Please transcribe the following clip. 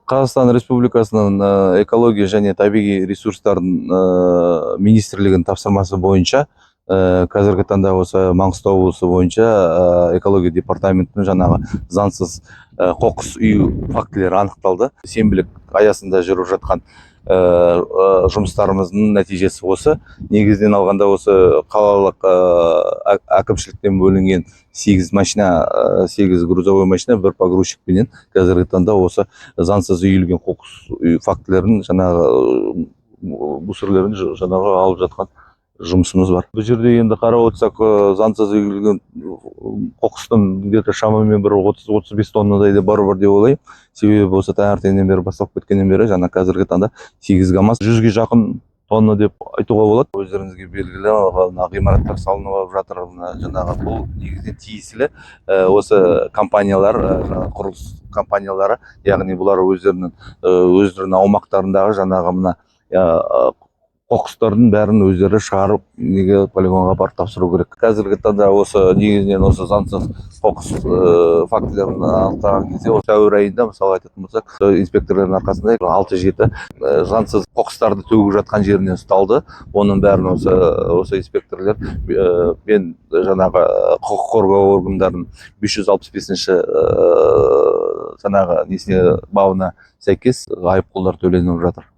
Қазақстан Республикасының экология және табиғи ресурстардың министрлігінің тапсырмасы бойынша қазіргі таңда осы Маңғыстау облысы бойынша экология департаментінің жаңағы заңсыз қоқыс үйу фактілері анықталды. Сенбілік аясында жүріп жатқан жұмыстарымыздың нәтижесі осы. Негізінен алғанда осы қалалық әкімшіліктен бөлінген 8 машина, 8 грузовой машина, бір погрузчикпенен қазіргі таңда осы заңсыз үйілген қоқыс фактілерін жаңағы мусорлерін жаңағы алып жатқан жұмысымыз бар. Бұл жерде енді қарап отырсақ, заңсыз үйілген қоқыстың где-то шамамен бір 30-35 тоннадай бар деп ойлаймын. Себебі осы таңертеңнен бері бастап кеткеннен бері жаңа қазіргі таңда 8 ГАМАЗ 100-ге жақын тонна деп айтуға болады. Өздеріңізге белгілі ғимараттар салынып жатыр. Жаңағы бұл негізінен тиесілі осы компаниялар, құрылыс компаниялары, яғни бұлар өздерінің аумақтарындағы жаңағы мына қоқыстардың бәрін өздері шығарып неге полигонға барып тапсыру керек. Қазіргі таңда осы негізінен осы заңсыз қоқыс фактілерін анықтаған кезде сәуір айында мысалы айтатын болсақ, инспекторлардың арқасында 6-7 заңсыз қоқыстарды төгіп жатқан жерінен ұсталды. Оның бәрін осы инспекторлар мен жаңағы құқық қорғау органдарының 565-ші жаңағы бабына сәйкес айыппұлдар төленіп жатыр.